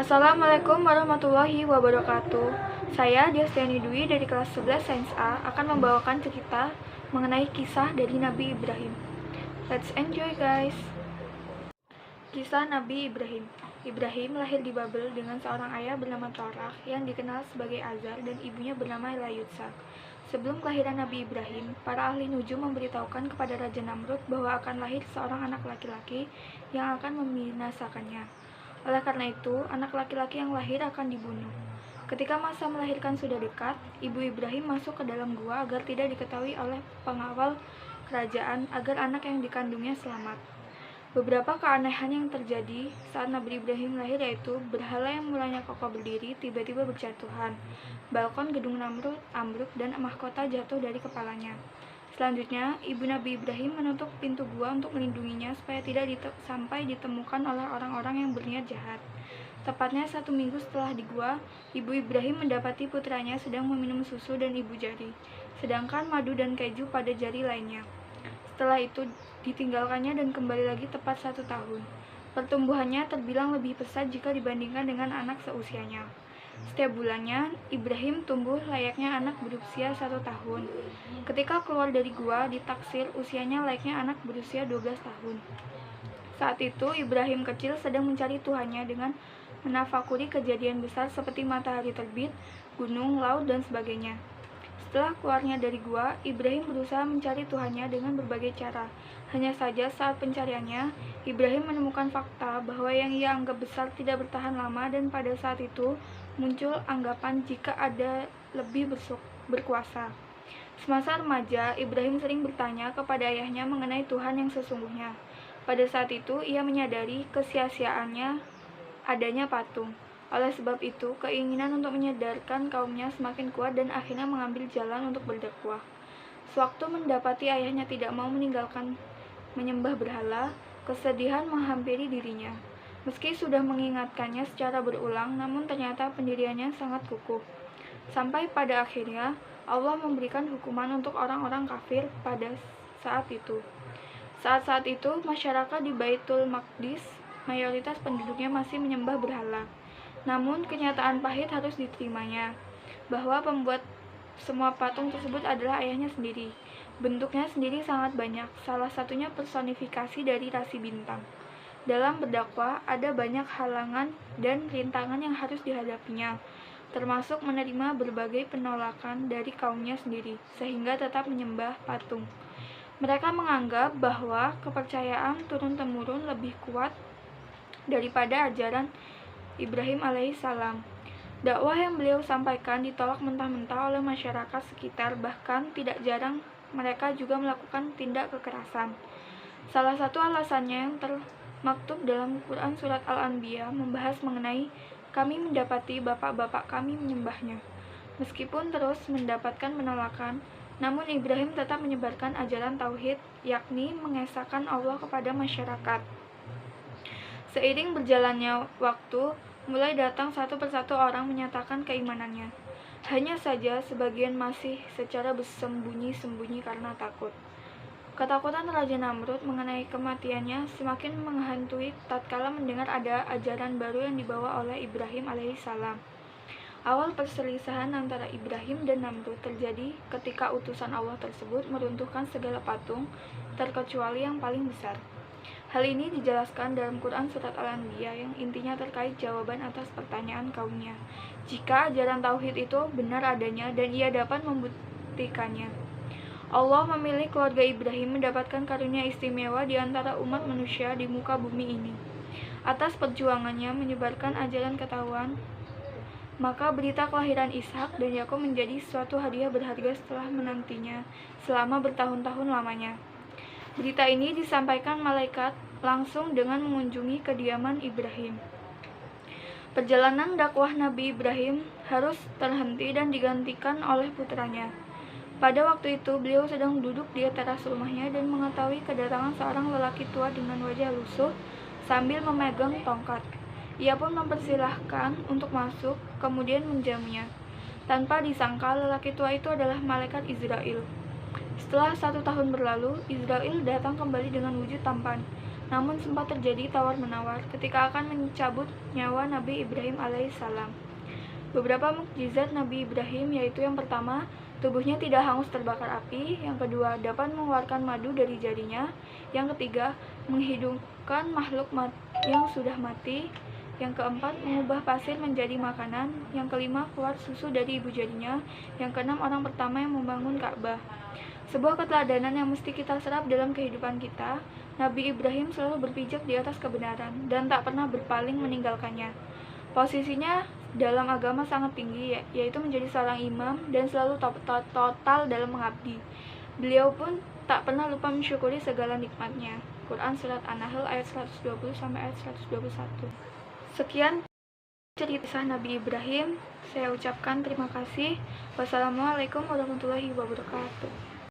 Assalamualaikum warahmatullahi wabarakatuh. Saya Destiani Dwi dari kelas 11 Sains A akan membawakan cerita mengenai kisah dari Nabi Ibrahim. Let's enjoy guys. Kisah Nabi Ibrahim. Ibrahim lahir di Babel dengan seorang ayah bernama Terah yang dikenal sebagai Azar dan ibunya bernama Layutsa. Sebelum kelahiran Nabi Ibrahim, para ahli nujum memberitahukan kepada Raja Namrud bahwa akan lahir seorang anak laki-laki yang akan membinasakannya. Oleh karena itu, anak laki-laki yang lahir akan dibunuh. Ketika masa melahirkan sudah dekat, ibu Ibrahim masuk ke dalam gua agar tidak diketahui oleh pengawal kerajaan agar anak yang dikandungnya selamat. Beberapa keanehan yang terjadi saat Nabi Ibrahim lahir yaitu berhala yang mulanya kokoh berdiri tiba-tiba berjatuhan, balkon gedung Namrud ambruk dan mahkota jatuh dari kepalanya. Selanjutnya, ibu Nabi Ibrahim menutup pintu gua untuk melindunginya supaya tidak sampai ditemukan oleh orang-orang yang berniat jahat. Tepatnya 1 minggu setelah di gua, ibu Ibrahim mendapati putranya sedang meminum susu dan ibu jari, sedangkan madu dan keju pada jari lainnya. Setelah itu ditinggalkannya dan kembali lagi tepat 1 tahun. Pertumbuhannya terbilang lebih pesat jika dibandingkan dengan anak seusianya. Setiap bulannya, Ibrahim tumbuh layaknya anak berusia 1 tahun. Ketika keluar dari gua, ditaksir usianya layaknya anak berusia 12 tahun. Saat itu, Ibrahim kecil sedang mencari Tuhannya dengan menafakuri kejadian besar seperti matahari terbit, gunung, laut, dan sebagainya. Setelah keluarnya dari gua, Ibrahim berusaha mencari Tuhannya dengan berbagai cara. Hanya saja saat pencariannya, Ibrahim menemukan fakta bahwa yang ia anggap besar tidak bertahan lama dan pada saat itu muncul anggapan jika ada lebih berkuasa. Semasa remaja, Ibrahim sering bertanya kepada ayahnya mengenai Tuhan yang sesungguhnya. Pada saat itu, ia menyadari kesia-siaannya adanya patung. Oleh sebab itu, keinginan untuk menyadarkan kaumnya semakin kuat dan akhirnya mengambil jalan untuk berdakwah. Sewaktu mendapati ayahnya tidak mau meninggalkan menyembah berhala, kesedihan menghampiri dirinya. Meski sudah mengingatkannya secara berulang, namun ternyata pendiriannya sangat kukuh. Sampai pada akhirnya, Allah memberikan hukuman untuk orang-orang kafir pada saat itu. Saat-saat itu, masyarakat di Baitul Maqdis, mayoritas penduduknya masih menyembah berhala. Namun, kenyataan pahit harus diterimanya, bahwa pembuat semua patung tersebut adalah ayahnya sendiri. Bentuknya sendiri sangat banyak, salah satunya personifikasi dari rasi bintang. Dalam berdakwah, ada banyak halangan dan rintangan yang harus dihadapinya, termasuk menerima berbagai penolakan dari kaumnya sendiri, sehingga tetap menyembah patung. Mereka menganggap bahwa kepercayaan turun-temurun lebih kuat daripada ajaran Ibrahim alaihissalam. Dakwah yang beliau sampaikan ditolak mentah-mentah oleh masyarakat sekitar, bahkan tidak jarang mereka juga melakukan tindak kekerasan. Salah satu alasannya yang termaktub dalam Quran Surat Al-Anbiya membahas mengenai kami mendapati bapak-bapak kami menyembahnya. Meskipun terus mendapatkan penolakan, namun Ibrahim tetap menyebarkan ajaran tauhid, yakni mengesahkan Allah kepada masyarakat. Seiring berjalannya waktu, mulai datang satu persatu orang menyatakan keimanannya. Hanya saja sebagian masih secara bersembunyi-sembunyi karena takut. Ketakutan Raja Namrud mengenai kematiannya semakin menghantui tatkala mendengar ada ajaran baru yang dibawa oleh Ibrahim alaihissalam. Awal perselisihan antara Ibrahim dan Namrud terjadi ketika utusan Allah tersebut meruntuhkan segala patung, terkecuali yang paling besar. Hal ini dijelaskan dalam Quran Surat Al-Anbiya yang intinya terkait jawaban atas pertanyaan kaumnya. Jika ajaran tauhid itu benar adanya dan ia dapat membuktikannya. Allah memilih keluarga Ibrahim mendapatkan karunia istimewa di antara umat manusia di muka bumi ini. Atas perjuangannya menyebarkan ajaran ketahuan, maka berita kelahiran Ishak dan Yakub menjadi suatu hadiah berharga setelah menantinya selama bertahun-tahun lamanya. Berita ini disampaikan malaikat langsung dengan mengunjungi kediaman Ibrahim. Perjalanan dakwah Nabi Ibrahim harus terhenti dan digantikan oleh putranya. Pada waktu itu, beliau sedang duduk di teras rumahnya dan mengetahui kedatangan seorang lelaki tua dengan wajah lusuh sambil memegang tongkat. Ia pun mempersilahkan untuk masuk, kemudian menjamunya. Tanpa disangka, lelaki tua itu adalah malaikat Israel. Setelah 1 tahun berlalu, Israel datang kembali dengan wujud tampan. namun sempat terjadi tawar-menawar ketika akan mencabut nyawa Nabi Ibrahim alaihissalam. Beberapa mukjizat Nabi Ibrahim yaitu yang pertama, tubuhnya tidak hangus terbakar api, yang kedua, dapat mengeluarkan madu dari jarinya, yang ketiga, menghidupkan makhluk yang sudah mati, yang keempat, mengubah pasir menjadi makanan, yang kelima, keluar susu dari ibu jarinya, yang keenam, orang pertama yang membangun Ka'bah. Sebuah keteladanan yang mesti kita serap dalam kehidupan kita. Nabi Ibrahim selalu berpijak di atas kebenaran dan tak pernah berpaling meninggalkannya. Posisinya dalam agama sangat tinggi, yaitu menjadi seorang imam dan selalu total dalam mengabdi. Beliau pun tak pernah lupa mensyukuri segala nikmatnya. Quran Surat An-Nahl ayat 120 sampai ayat 121. Sekian cerita Nabi Ibrahim. Saya ucapkan terima kasih. Wassalamualaikum warahmatullahi wabarakatuh.